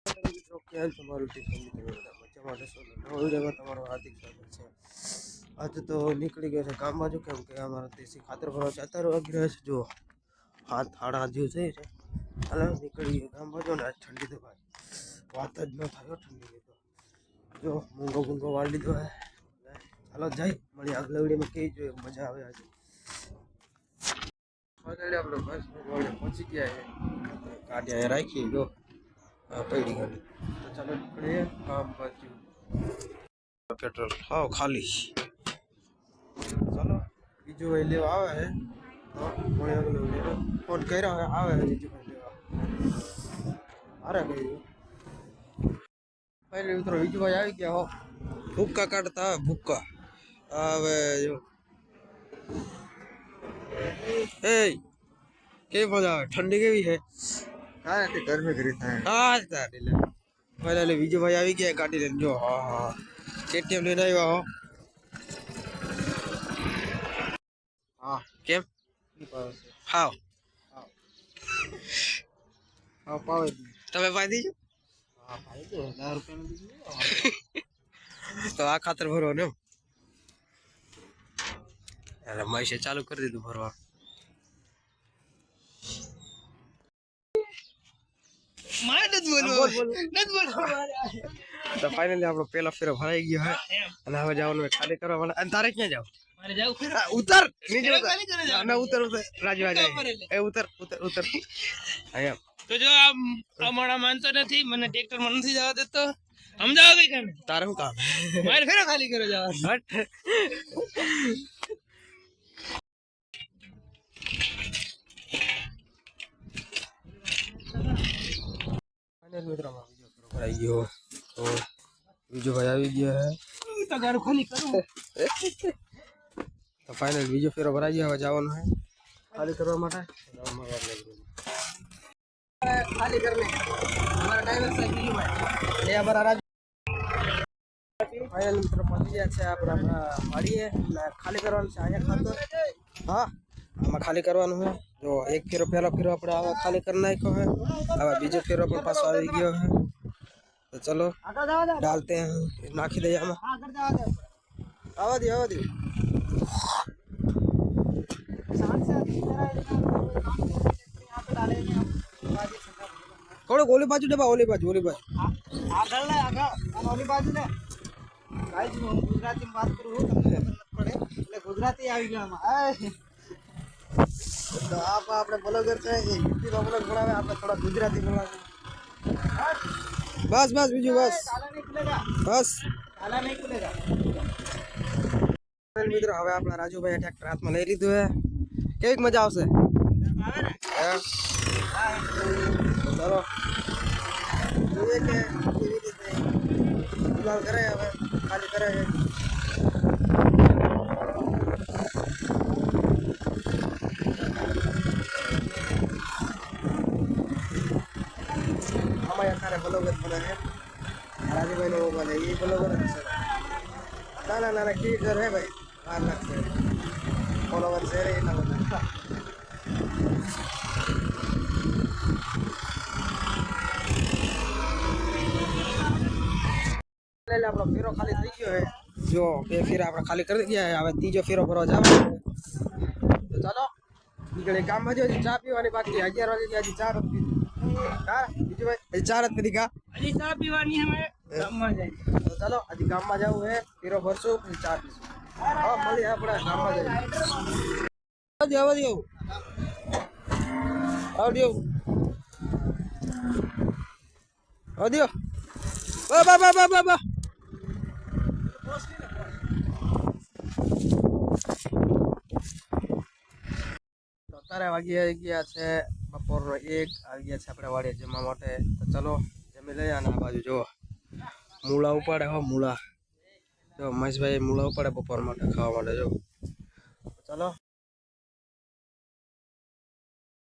મિત્રો ખ્યાલ તમારું તમારું હાર્દિક સ્વાગત છે। આજે તો નીકળી ગયા છે કામ બાજુ, કેમ કે અમારા દેશી ખાતર ભરવા જતા વાગી રહ્યા છે। જો 7:30 જેવું થઈ છે, હાલ નીકળી ગયા કામ બાજુ। ને આજ ઠંડી તો ભાઈ વાત જ ન થાય ઠંડી તો। જો મૂંગો વાળી લીધો હે, ચાલો જાય મળી આગળ વિડીયોમાં કેવી જોઈએ મજા આવે। આજે આપણે બસ પહોંચી ગયા છે, ગાડી અહીંયા રાખી જો પડી ગાડી। તો ચાલો નીકળીએ કામ બાજુ। પેટ્રોલ હાવ ખાલી, ચાલો બીજું ભાઈ લેવા આવે છે તો ફોન કર્યો આવે છે બીજું ભાઈ લેવા। અરે ભાઈ પહેલે મિત્રો બીજું ભાઈ આવી ગયા હો, ભૂક્કા કાઢતા આવે ભૂક્કા આવે જો। એ કેવી મજા આવે, ઠંડી કેવી છે? હા તે ગરમી કરી થાય હા તારે લે પહેલા બીજો ભાઈ આવી ગયા ગાડી લઈને જો। હા હા કેટીએમ લઈને આવ્યા હો। હા કેમ હાવ હાવ પાવે તમે પાઈ દીજો? હા પાઈ દો, 10 રૂપિયાનું દીધું તો આ ખાતર ભરો ને એટલે મહેશે ચાલુ કરી દીધું ભરવા। તો ફાઇનલી આપણો પેલો ફેરો ભરાઈ ગયો હે અને હવે જવાનું ખાલી કરવા વાળા। અને તારે ક્યાં જાવ? મારે જાવ ઉતર નીચે ના ઉતર રાજવા જાય એ ઉતર અહીંયા। તો જો આ મોડા માનતો નથી, મને ટ્રેક્ટર માં નથી જવા દેતો, સમજાવો કઈ કામ તારે શું કામ? મારે ફેરો ખાલી કરો જવા। મિત્રો ભરાઈ ગયો તો બીજો ભાઈ આવી ગયા હે તો ગાડું ખાલી કરું તો ફાઇનલ બીજો ફેરો ભરાઈ ગયો, હવે જવાનું હે ખાલી કરવા માટે। खाली करने हमारा ड्राइवर साहब बीजू भाई ये हमारा राज ફાઇનલ મિત્રો પહોંચી ગયા છે આપણા વાડીએ, ખાલી કરવાનું છે અહીંયા ખાતર। હા આમાં ખાલી કરવાનું છે જો। એક ફેરો પહેલો ફેરો આપણે આવા ખાલી કરી નાખ્યો है, હવે બીજો ફેરો પણ પાછો આવી ગયો है। तो चलो डालते हैं, नाखी दे आवा दी थोड़ा गोली बाजू डबा ओली बाजू આગળ લે આગળ અને ઓલી બાજુ લે ગાઈસ હું ગુજરાતી માં વાત કરું છું, તમને પડે એટલે ગુજરાતી આવી ગયો આમાં। तो आप આપણે બ્લોગર છે એ હિન્દી માં બ્લોગ બનાવે, આપણે થોડા ગુજરાતી બનાવે। बस बीजू बस તાલા નહીં ખુલેગા, बस તાલા નહીં ખુલેગા। મિત્રો હવે આપણા રાજુભાઈ ટ્રેક્ટર હાથમાં લઈ લીધું હે, કેવી મજા આવશે? આવે ને ચલો જોઈએ કે કેવી રીતે ફિલહાલ કરે, હવે ખાલી કરે છે। આમાં અત્યારે બ્લોગર બને છે રાજુભાઈ નો મોબાઈલ એ બ્લોગર જ છે। નાના ક્રિએટર હે ભાઈ, 12 લાખ છે ફોલોવર છે રે એટલા બધા। આપણો ફેરો ખાલી થઈ ગયો હે જો, 2 ફેરા આપણે ખાલી કરી ગયા હે, હવે ત્રીજો ફેરો ભરવા જવાનો। તો ચાલો નીકળે કામમાં જો ચા પીવાની બાકી 11 વાગે હજી ચા નથી પીધી। હા બીજું ભાઈ હજી ચા નથી પીધી કા? હજી ચા પીવાની અમે ગામમાં જાય। તો ચાલો હજી ગામમાં જવું હે, ફેરો ભરશું પછી ચા પીશું। હા મળીએ આપણે ગામમાં જઈએ। આવજો બા અત્યારે વાગી ગયા છે બપોરનો 1 આવી ગયા છે આપણે વાડીએ જમવા માટે। તો ચલો જમી લઈએ। અને આ બાજુ જો મૂળા ઉપાડે હો, મૂળા જો મહેશભાઈ મૂળા ઉપાડે બપોર માટે ખાવા માટે જો। ચલો